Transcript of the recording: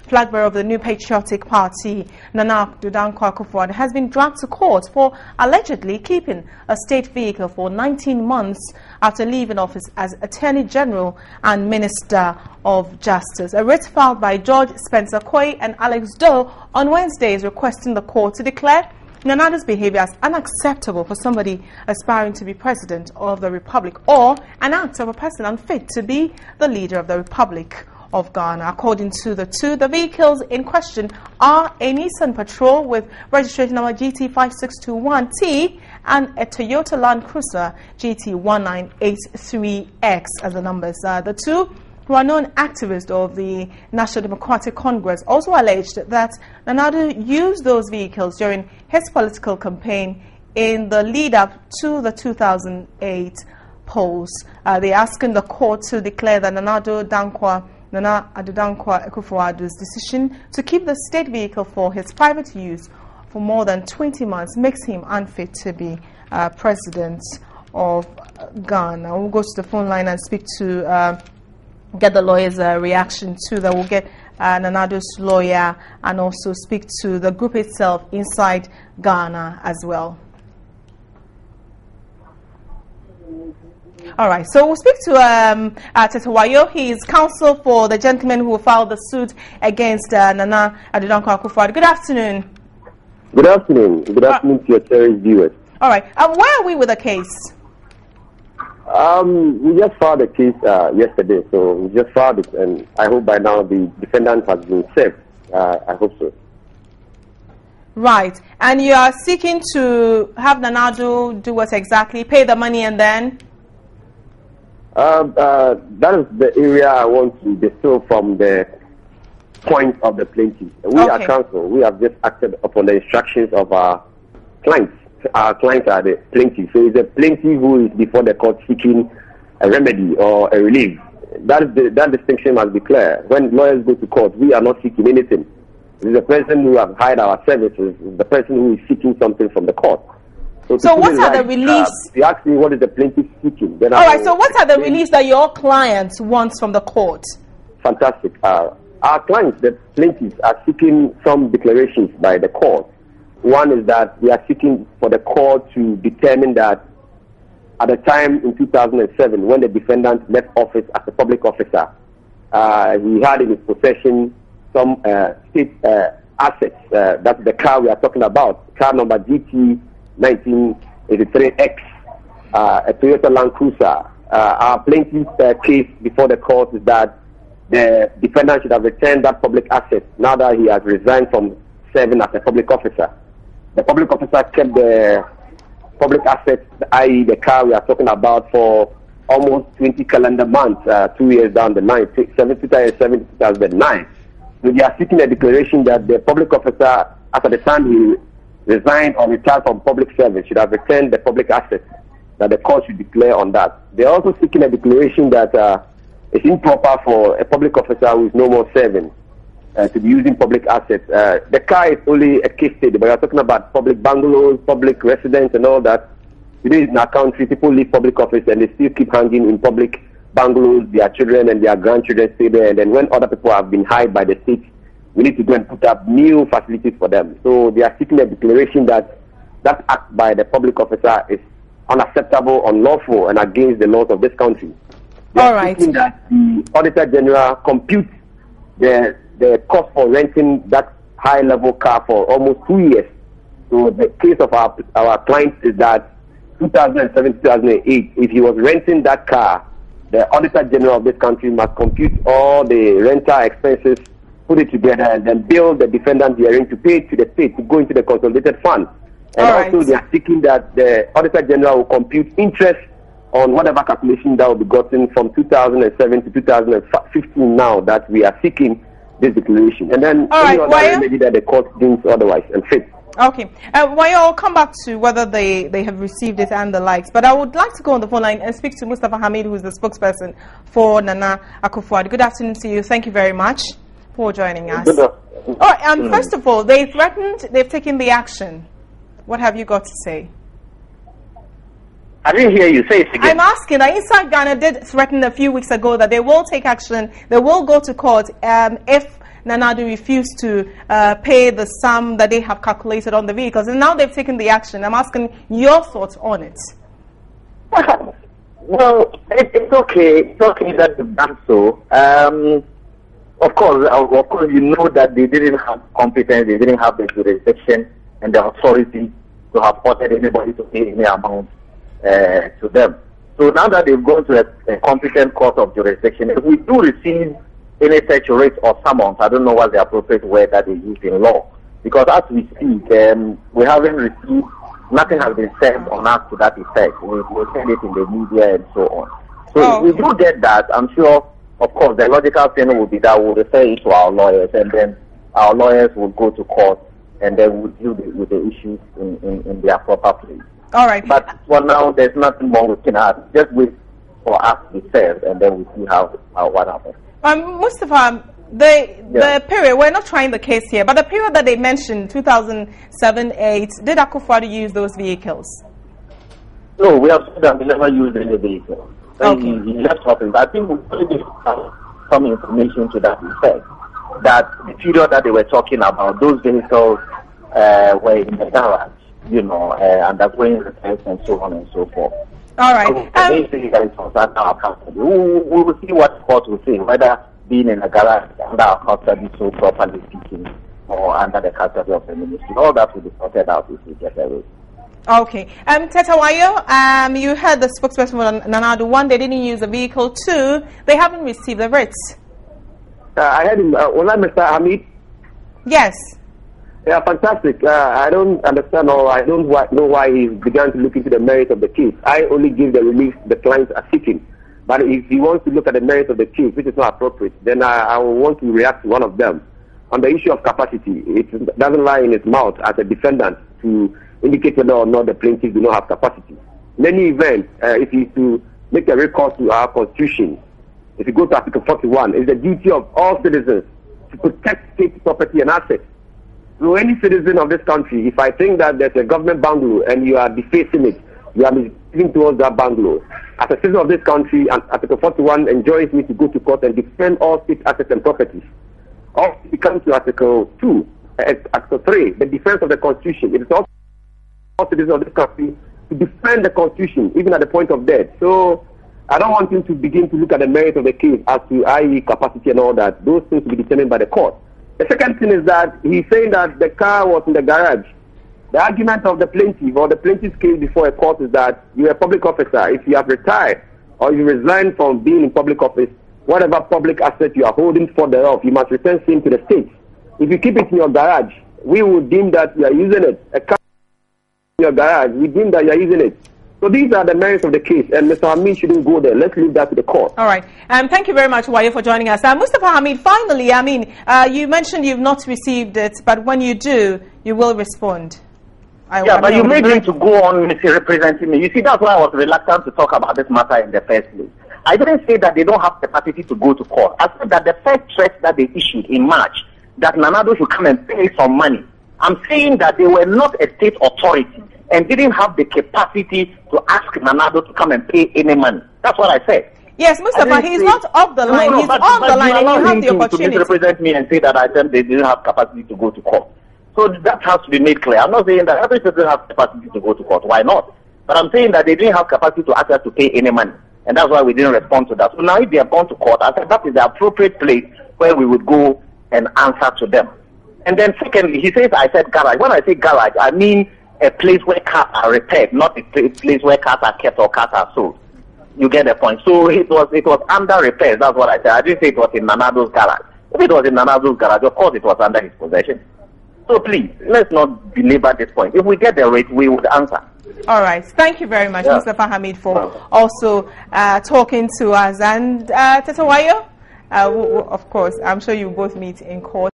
flag bearer of the New Patriotic Party, Nana Addo Dankwa Akufo-Addo, has been dragged to court for allegedly keeping a state vehicle for 19 months after leaving office as Attorney General and Minister of Justice. A writ filed by George Spencer Quay and Alex Doe on Wednesday is requesting the court to declare Nana Addo's behavior as unacceptable for somebody aspiring to be President of the Republic, or an act of a person unfit to be the leader of the Republic of Ghana. According to the two, the vehicles in question are a Nissan Patrol with registration number GT5621T and a Toyota Land Cruiser GT1983X as the numbers. The two, who are known activists of the National Democratic Congress, also alleged that Nana Addo used those vehicles during his political campaign in the lead-up to the 2008 polls. They are asking the court to declare that Nana Addo Dankwa Akufo-Addo's decision to keep the state vehicle for his private use for more than 20 months makes him unfit to be President of Ghana. We'll go to the phone line and speak to get the lawyer's reaction to that. We'll get Nana Addo's lawyer and also speak to the group itself inside Ghana as well. All right, so we'll speak to Tetewayo. He is counsel for the gentleman who filed the suit against Nana Addo Dankwa Akufo-Addo. Good afternoon. Good afternoon. Good afternoon to your cherished viewers. All right, where are we with the case? We just filed the case yesterday, so we just filed it, and I hope by now the defendant has been served. I hope so. Right, and you are seeking to have Nana Addo do what exactly? Pay the money and then? That is the area I want to distill from the point of the plaintiff. We are counsel. We have just acted upon the instructions of our clients. Our clients are the plaintiff. So it's the plaintiff who is before the court seeking a remedy or a relief. That distinction must be clear. When lawyers go to court, we are not seeking anything. It is the person who has hired our services, the person who is seeking something from the court. So what are the reliefs? You ask me what is the plaintiff seeking. Then all right, so what are the reliefs that your client wants from the court? Fantastic. Our clients, the plaintiffs, are seeking some declarations by the court. One is that we are seeking for the court to determine that at the time in 2007, when the defendant left office as a public officer, he had in his possession some state assets. That's the car we are talking about, car number GT1983X, a Toyota Land Cruiser. Our plaintiff's case before the court is that the defendant should have returned that public asset now that he has resigned from serving as a public officer. The public officer kept the public assets, i.e. the car we are talking about, for almost 20 calendar months, 2 years down the line, 2009. So they are seeking a declaration that the public officer, as at the time he resigned or retired from public service, should have returned the public assets, that the court should declare on that. They are also seeking a declaration that it's improper for a public officer who is no more serving to be using public assets. The car is only a case study, but we are talking about public bungalows, public residence and all that. Today in our country, people leave public office and they still keep hanging in public bungalows. Their children and their grandchildren stay there, and then when other people have been hired by the state, we need to go and put up new facilities for them. So they are seeking a declaration that that act by the public officer is unacceptable, unlawful, and against the laws of this country. They all are right. seeking that the Auditor General compute the cost for renting that high-level car for almost 2 years. So the case of our client is that 2007-2008, if he was renting that car, the Auditor General of this country must compute all the rental expenses, put it together, and then bill the defendant herein to pay to the state to go into the consolidated fund. And also they are seeking that the Auditor General will compute interest on whatever calculation that will be gotten from 2007 to 2015 now that we are seeking this declaration. And then any other remedy that the court deems otherwise and fit. Okay. I'll come back to whether they have received it and the likes. But I would like to go on the phone line and speak to Mustafa Hamid, who is the spokesperson for Nana Akufo-Addo. Good afternoon to you. Thank you very much for joining us. Good afternoon. All right, first of all, they've taken the action. What have you got to say? I didn't hear you. Say it again. I'm asking. Inside Ghana did threaten a few weeks ago that they will take action. They will go to court if Nanado refused to pay the sum that they have calculated on the vehicles, and now they've taken the action. I'm asking your thoughts on it. Well, it's okay. It's okay that they've done so. Of course, you know that they didn't have competence, they didn't have the jurisdiction and the authority to have ordered anybody to pay any amount to them. So now that they've gone to a competent court of jurisdiction, if we do receive any such rate or summons, I don't know what the appropriate word that they use in law. Because as we speak, we haven't received, nothing has been said on us to that effect. We send it in the media and so on. So if we do get that, I'm sure, of course, the logical thing would be that we'll refer it to our lawyers, and then our lawyers will go to court, and then we'll deal with the issues in their proper place. All right. But for now, there's nothing more we can add. Just wait for us to be served, and then we'll see what happens. Mustafa, the period, we're not trying the case here, but the period that they mentioned, 2007-8, did Akufo-Addo use those vehicles? No, we have said that we never used any vehicles. Okay. He left office. I think we probably have some information to that effect, that the period that they were talking about, those vehicles were in the garage, undergoing repairs and so on and so forth. All right. We will see what the court will say, whether being in a garage under our custody, so properly speaking, or under the custody of the ministry. All that will be sorted out if we get away. Okay. Tetawayo, you heard the spokesperson for Nanado. One, they didn't use the vehicle. Two, they haven't received the writs. I heard him. Mr. Hamid? Yes. Yeah, fantastic. I don't understand, or I don't know why he began to look into the merits of the case. I only give the relief the clients are seeking. But if he wants to look at the merits of the case, which is not appropriate, then I will want to react to one of them. On the issue of capacity, it doesn't lie in his mouth as a defendant to indicate whether or not the plaintiff do not have capacity. In any event, if he is to make a recourse to our constitution, if you go to Article 41, it's the duty of all citizens to protect state property and assets. So any citizen of this country, if I think that there's a government bungalow and you are defacing it, you are misbehaving towards that bungalow. As a citizen of this country, and Article 41 enjoins me to go to court and defend all state assets and properties. Also, if it comes to Article 2, Article 3, the defense of the Constitution, it is also all citizens of this country to defend the Constitution, even at the point of death. So I don't want him to begin to look at the merits of the case as to i.e. capacity and all that. Those things will be determined by the court. The second thing is that he's saying that the car was in the garage. The argument of the plaintiff or the plaintiff's case before a court is that you're a public officer. If you have retired or you resign from being in public office, whatever public asset you are holding for thereof, you must return same to the state. If you keep it in your garage, we will deem that you are using it. A car in your garage, we deem that you are using it. So these are the merits of the case, and Mr. Hamid shouldn't go there. Let's leave that to the court. All right. Thank you very much, Wayo, for joining us. Mustafa Hamid, finally, you mentioned you've not received it, but when you do, you will respond. But you made him to go on misrepresenting me. You see, that's why I was reluctant to talk about this matter in the first place. I didn't say that they don't have capacity to go to court. I said that the first threat that they issued in March, that Nanado should come and pay some money. I'm saying that they were not a state authority and didn't have the capacity to ask Nanado to come and pay any money. That's what I said. Yes, Mustafa, he's not off the line. He's on the line, and you have the opportunity to misrepresent me and say that I said they didn't have capacity to go to court. So that has to be made clear. I'm not saying that every citizen has capacity to go to court. Why not? But I'm saying that they didn't have capacity to ask us to pay any money. And that's why we didn't respond to that. So now if they have gone to court, I said that is the appropriate place where we would go and answer to them. And then secondly, he says I said garage. When I say garage, I mean a place where cars are repaired, not a place where cars are kept or cars are sold. You get the point. So it was under repairs. That's what I said. I didn't say it was in Nanado's garage. If it was in Nanado's garage, of course it was under his possession. So please, let's not belabor this point. If we get the rate, we would answer. All right. Thank you very much, Mustafa Hamid, for also talking to us. And Tetawayo, of course, I'm sure you both meet in court.